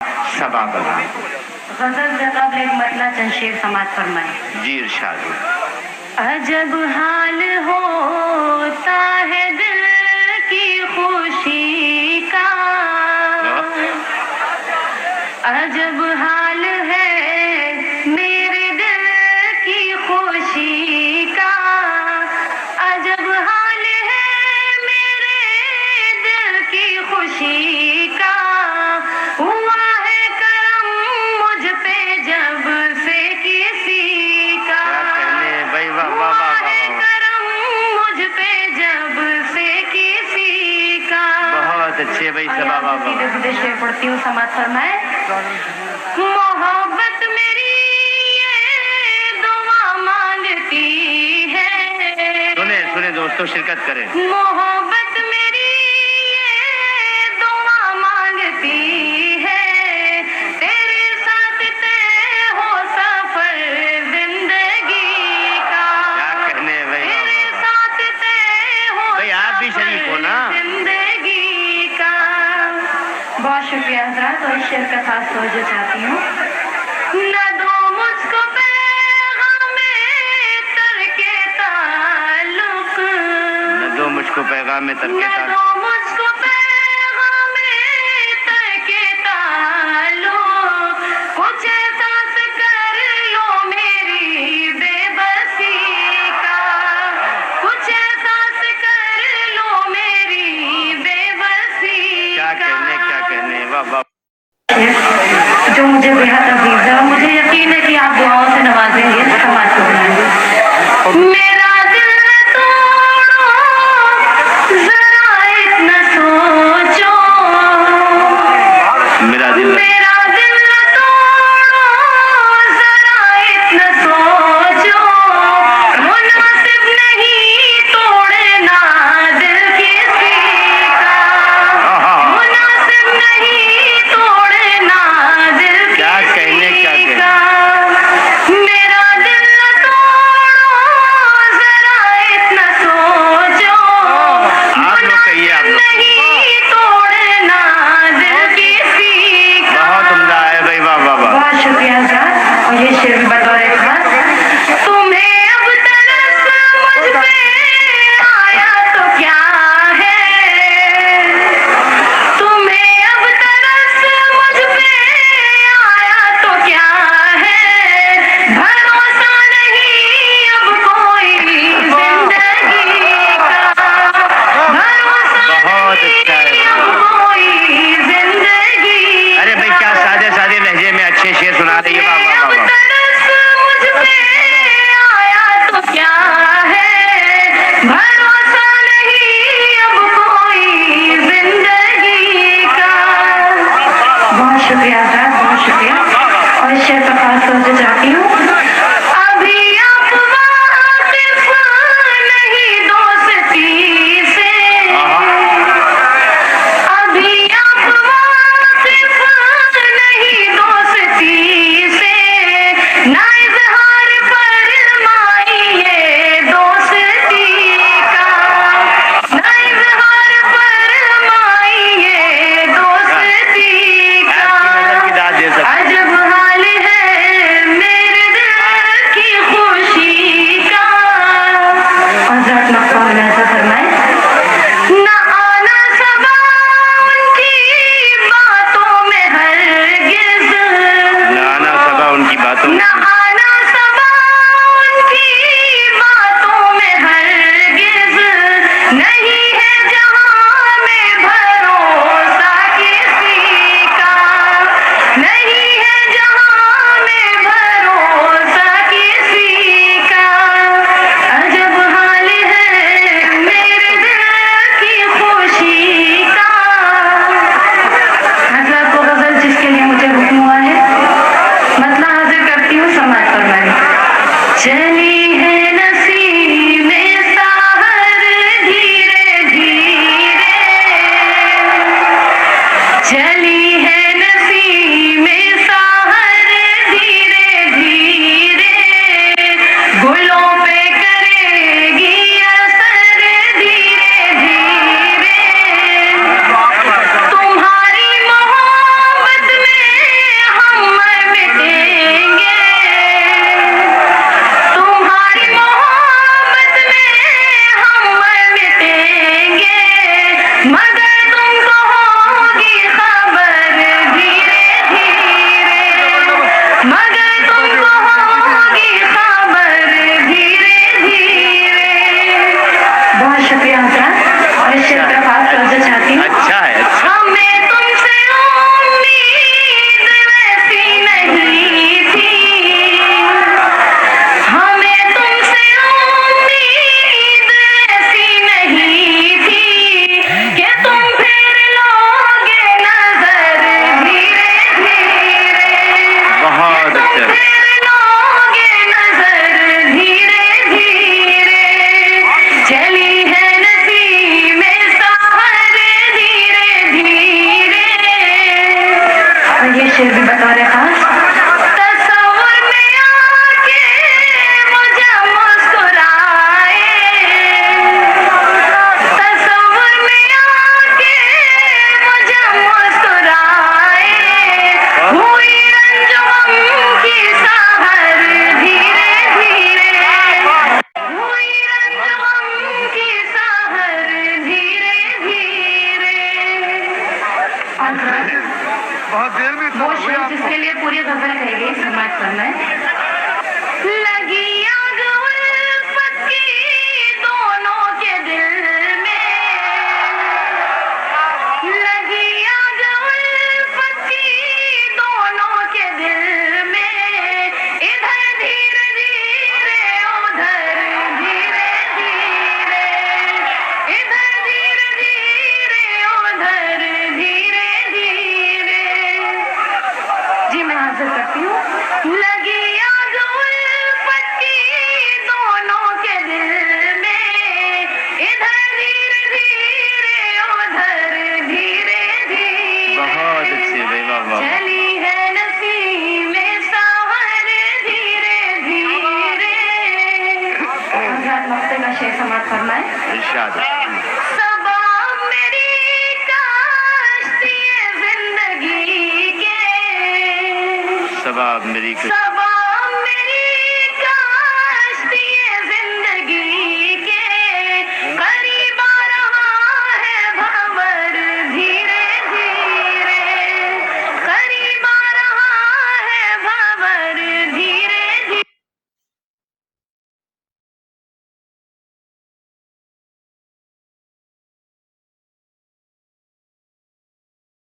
सबाबला गजल जवाब एक मतला चंद शेर समाज फरमाए। जी इरशाद। अजब हाल होता है दिल की खुशी का, अजब हाल है मेरे दिल की खुशी का, अजब हाल है मेरे दिल की खुशी का, हुआ है करम मुझ पे जब से किसी का, हुआ है करम मुझ पे जब से किसी का। बहुत अच्छे भाई सीधे शेर पढ़ती हूँ, समाज फरमाए। मोहब्बत मेरी ये दुआ मांगती है, सुने सुने दोस्तों, शिरकत करें। मोहब्बत मेरी ये दुआ मांगती है, तेरे साथ तय हो सफर जिंदगी का। क्या कहने भाई, तेरे साथ तय हो भाई आप भी शरीफ हो ना। जिंदगी का। बहुत शुक्रिया हज़रात, और शेर का खास तवज्जो चाहती हूँ। न दो मुझको पैगामे तरके ताल्लुक, न दो मुझको पैगाम तरके न ताल्लुक, दो मुझको पैगामे तरके ताल्लुक, कुछ एहसास कर लो मेरी बेबसी का, कुछ एहसास कर लो मेरी बेबसी क्या का। कहने, वाह वाह। जो मुझे बेहद अजीज है, और मुझे यकीन है कि आप दुआओं से नवाजेंगे, समाज को बनाएंगे। मेरा दिल तोड़ो जरा इतना बहुत शुक्रिया हजरत। और इस शेर पे खास तवज्जो चाहती हूँ। अच्छा है, अच्छा। हमें तुमसे उम्मीद वैसी नहीं थी, हमें तुमसे उम्मीद ऐसी नहीं थी कि तुम फिर लोगे नजर धीरे धीरे, बहुत तुम अच्छा। फिर लोगे नजर धीरे धीरे, चली है नदी में सहर धीरे धीरे। और ये शेर भी बतौर खास, तस्वुर में आके मुझे मुस्कुराए, तस्वुर में आके मुझे मुस्कुराए, हुई रंजों की सहर धीरे धीरे, हुई रंजों की सहर धीरे धीरे। बहुत देर में वो शेर जिसके लिए पूरी गजल कही गई, समाप्त करना है। लगी आग उल्फत की दोनों के दिल में, लगी आग उल्फत की दोनों के दिल में, इधर धीरे धीरे उधर धीरे धीरे, इधर धीरे धीरे उधर धीरे धीरे। जी मैं हाजिर करती हूँ। लगी आग उल्फत की दोनों के दिल में, इधर धीरे धीरे उधर धीरे धीरे, बहुत अच्छी भाई, वाह वाह। चली है नसीब में सहर धीरे धीरे। हजरत मक्ते का शेर समाप्त करना है। इरशाद। सबब मेरी कश्ती जिंदगी के, सबाब मेरी कुछ सबब